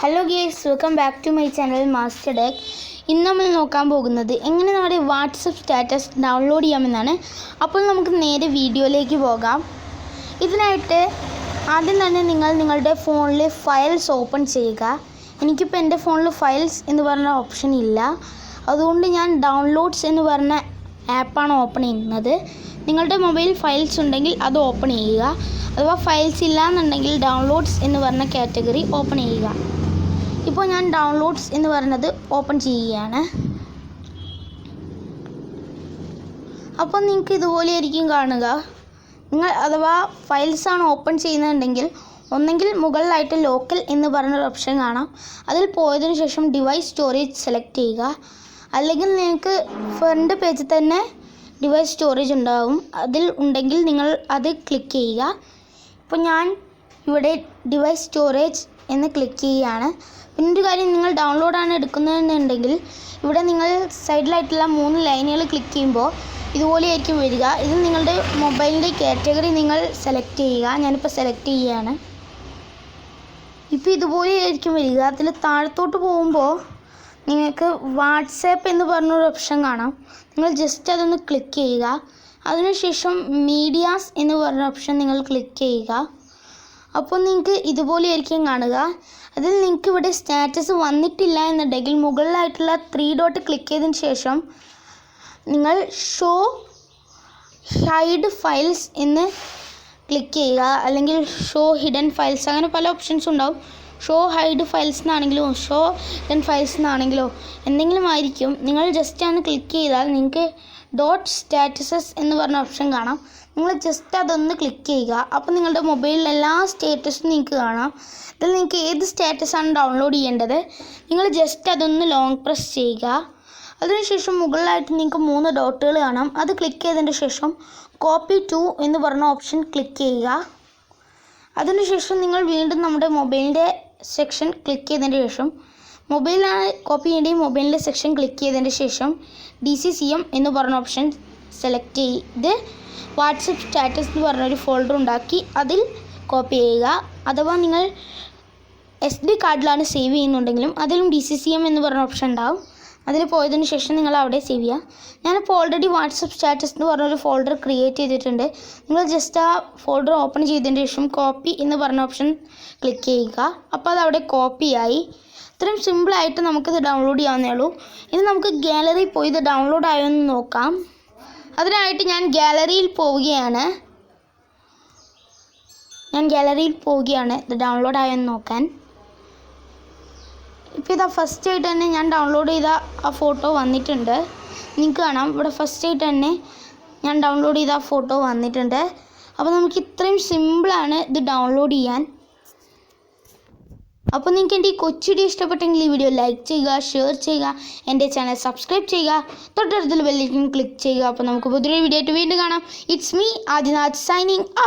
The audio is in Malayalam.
Hello guys, welcome back to my channel master tech. ഇന്ന് നമ്മൾ നോക്കാൻ പോകുന്നത് എങ്ങനെ നമ്മുടെ വാട്സപ്പ് സ്റ്റാറ്റസ് ഡൗൺലോഡ് ചെയ്യാമെന്നാണ്. അപ്പോൾ നമുക്ക് നേരെ വീഡിയോയിലേക്ക് പോകാം. ഇതിനായിട്ട് ആദ്യം തന്നെ നിങ്ങൾ നിങ്ങളുടെ ഫോണിൽ ഫയൽസ് ഓപ്പൺ ചെയ്യുക. എനിക്കിപ്പോൾ എൻ്റെ ഫോണിൽ ഫയൽസ് എന്ന് പറഞ്ഞ ഓപ്ഷൻ ഇല്ല, അതുകൊണ്ട് ഞാൻ ഡൗൺലോഡ്സ് എന്ന് പറഞ്ഞ ആപ്പാണ് ഓപ്പൺ ചെയ്യുന്നത്. നിങ്ങളുടെ മൊബൈൽ ഫയൽസ് ഉണ്ടെങ്കിൽ അത് ഓപ്പൺ ചെയ്യുക. അഥവാ ഫയൽസ് ഇല്ല എന്നുണ്ടെങ്കിൽ ഡൗൺലോഡ്സ് എന്ന് പറഞ്ഞ കാറ്റഗറി ഓപ്പൺ ചെയ്യുക. ഇപ്പോൾ ഞാൻ ഡൗൺലോഡ്സ് എന്ന് പറയുന്നത് ഓപ്പൺ ചെയ്യുകയാണ്. അപ്പോൾ നിങ്ങൾക്ക് ഇതുപോലെ ആയിരിക്കും കാണുക. നിങ്ങൾ അഥവാ ഫയൽസാണ് ഓപ്പൺ ചെയ്യുന്നുണ്ടെങ്കിൽ ഒന്നെങ്കിൽ മുകളിലായിട്ട് ലോക്കൽ എന്ന് പറഞ്ഞൊരു ഓപ്ഷൻ കാണാം. അതിൽ പോയതിനു ശേഷം ഡിവൈസ് സ്റ്റോറേജ് സെലക്ട് ചെയ്യുക. അല്ലെങ്കിൽ നിങ്ങൾക്ക് ഫ്രണ്ട് പേജിൽ തന്നെ ഡിവൈസ് സ്റ്റോറേജ് ഉണ്ടാകും. അതിൽ ഉണ്ടെങ്കിൽ നിങ്ങൾ അത് ക്ലിക്ക് ചെയ്യുക. ഇപ്പോൾ ഞാൻ ഇവിടെ ഡിവൈസ് സ്റ്റോറേജ് എന്ന് ക്ലിക്ക് ചെയ്യുകയാണ്. പിന്നെ ഒരു കാര്യം, നിങ്ങൾ ഡൗൺലോഡാണ് എടുക്കുന്നതെന്നുണ്ടെങ്കിൽ ഇവിടെ നിങ്ങൾ സൈഡിലായിട്ടുള്ള 3 ലൈനുകൾ ക്ലിക്ക് ചെയ്യുമ്പോൾ ഇതുപോലെ ആയിരിക്കും വരിക. ഇത് നിങ്ങളുടെ മൊബൈലിൻ്റെ കാറ്റഗറി നിങ്ങൾ സെലക്ട് ചെയ്യുക. ഞാനിപ്പോൾ സെലക്ട് ചെയ്യുകയാണ്. ഇപ്പോൾ ഇതുപോലെ ആയിരിക്കും വരിക. അതിൽ താഴത്തോട്ട് പോകുമ്പോൾ നിങ്ങൾക്ക് വാട്സാപ്പ് എന്ന് പറഞ്ഞൊരു ഓപ്ഷൻ കാണാം. നിങ്ങൾ ജസ്റ്റ് അതൊന്ന് ക്ലിക്ക് ചെയ്യുക. അതിനുശേഷം മീഡിയാസ് എന്ന് പറഞ്ഞ ഓപ്ഷൻ നിങ്ങൾ ക്ലിക്ക് ചെയ്യുക. അപ്പോൾ നിങ്ങൾക്ക് ഇതുപോലെ ആയിരിക്കും കാണുക. അതിൽ നിങ്ങൾക്ക് ഇവിടെ സ്റ്റാറ്റസ് വന്നിട്ടില്ല എന്നുണ്ടെങ്കിൽ മുകളിലായിട്ടുള്ള 3 ഡോട്ട് ക്ലിക്ക് ചെയ്തതിന് ശേഷം നിങ്ങൾ ഷോ ഹൈഡ് ഫയൽസ് എന്ന് ക്ലിക്ക് ചെയ്യുക. അല്ലെങ്കിൽ ഷോ ഹിഡൻ ഫയൽസ്, അങ്ങനെ പല ഓപ്ഷൻസ് ഉണ്ടാവും. ഷോ ഹൈഡ് ഫയൽസ് എന്നാണെങ്കിലോ ഷോ ഹിഡൻ ഫയൽസ് എന്നാണെങ്കിലോ എന്തെങ്കിലും ആയിരിക്കും. നിങ്ങൾ ജസ്റ്റ് ആണ് ക്ലിക്ക് ചെയ്താൽ നിങ്ങൾക്ക് ഡോട്ട് സ്റ്റാറ്റസസ് എന്ന് പറഞ്ഞ ഓപ്ഷൻ കാണാം. നിങ്ങൾ ജസ്റ്റ് അതൊന്ന് ക്ലിക്ക് ചെയ്യുക. അപ്പോൾ നിങ്ങളുടെ മൊബൈലിൽ എല്ലാ സ്റ്റാറ്റസും നിങ്ങൾക്ക് കാണാം. ഇതിൽ നിങ്ങൾക്ക് ഏത് സ്റ്റാറ്റസാണ് ഡൗൺലോഡ് ചെയ്യേണ്ടത് നിങ്ങൾ ജസ്റ്റ് അതൊന്ന് ലോങ് പ്രസ് ചെയ്യുക. അതിനുശേഷം മുകളിലായിട്ട് നിങ്ങൾക്ക് 3 ഡോട്ടുകൾ കാണാം. അത് ക്ലിക്ക് ചെയ്തതിന് ശേഷം കോപ്പി ടു എന്ന് പറഞ്ഞ ഓപ്ഷൻ ക്ലിക്ക് ചെയ്യുക. അതിനുശേഷം നിങ്ങൾ വീണ്ടും നമ്മുടെ മൊബൈലിൻ്റെ സെക്ഷൻ ക്ലിക്ക് ചെയ്തതിന് ശേഷം മൊബൈലാണ് കോപ്പി ചെയ്യേണ്ടത്. മൊബൈലിൻ്റെ സെക്ഷൻ ക്ലിക്ക് ചെയ്തതിന് ശേഷം DCCM എന്ന് പറഞ്ഞ ഓപ്ഷൻ സെലക്ട് ചെയ്ത് വാട്സപ്പ് സ്റ്റാറ്റസ് എന്ന് പറഞ്ഞൊരു ഫോൾഡർ ഉണ്ടാക്കി അതിൽ കോപ്പി ചെയ്യുക. അഥവാ നിങ്ങൾ SD കാർഡിലാണ് സേവ് ചെയ്യുന്നുണ്ടെങ്കിലും അതിലും DCCM എന്ന് പറഞ്ഞ ഓപ്ഷൻ ഉണ്ടാവും. അതിൽ പോയതിനു ശേഷം നിങ്ങൾ അവിടെ സേവ് ചെയ്യുക. ഞാനിപ്പോൾ ഓൾറെഡി വാട്സപ്പ് സ്റ്റാറ്റസ് എന്ന് പറഞ്ഞൊരു ഫോൾഡർ ക്രിയേറ്റ് ചെയ്തിട്ടുണ്ട്. നിങ്ങൾ ജസ്റ്റ് ആ ഫോൾഡർ ഓപ്പൺ ചെയ്തതിന് ശേഷം കോപ്പി എന്ന് പറഞ്ഞ ഓപ്ഷൻ ക്ലിക്ക് ചെയ്യുക. അപ്പോൾ അത് അവിടെ കോപ്പിയായി. ഇത്രയും സിമ്പിളായിട്ട് നമുക്കിത് ഡൗൺലോഡ് ചെയ്യാവുന്നേ ഉള്ളൂ. ഇനി നമുക്ക് ഗാലറിയിൽ പോയി ഇത് ഡൗൺലോഡ് ആയോ എന്ന് നോക്കാം. അതിനായിട്ട് ഞാൻ ഗാലറിയിൽ പോവുകയാണ്. ഇത് ഡൗൺലോഡ് ആയോ എന്ന് നോക്കാൻ. ഇപ്പോൾ ഇതാ ഫസ്റ്റ് ആയിട്ട് തന്നെ ഞാൻ ഡൗൺലോഡ് ചെയ്ത ആ ഫോട്ടോ വന്നിട്ടുണ്ട്. നിങ്ങൾക്ക് കാണാം ഇവിടെ ഫസ്റ്റ് ആയിട്ട് തന്നെ ഞാൻ ഡൗൺലോഡ് ചെയ്ത ആ ഫോട്ടോ വന്നിട്ടുണ്ട്. അപ്പോൾ നമുക്ക് ഇത്രയും സിമ്പിളാണ് ഇത് ഡൗൺലോഡ് ചെയ്യാൻ. അപ്പോൾ നിങ്ങൾക്ക് എൻ്റെ ഈ കൊച്ചു വീഡിയോ ഇഷ്ടപ്പെട്ടെങ്കിൽ ഈ വീഡിയോ ലൈക്ക് ചെയ്യുക, ഷെയർ ചെയ്യുക, എൻ്റെ ചാനൽ സബ്സ്ക്രൈബ് ചെയ്യുക, തൊട്ടടുത്തുള്ള ബെൽ ഐക്കൺ ക്ലിക്ക് ചെയ്യുക. അപ്പോൾ നമുക്ക് പുതിയൊരു വീഡിയോ ആയിട്ട് വീണ്ടും കാണാം. It's me Adinath signing out.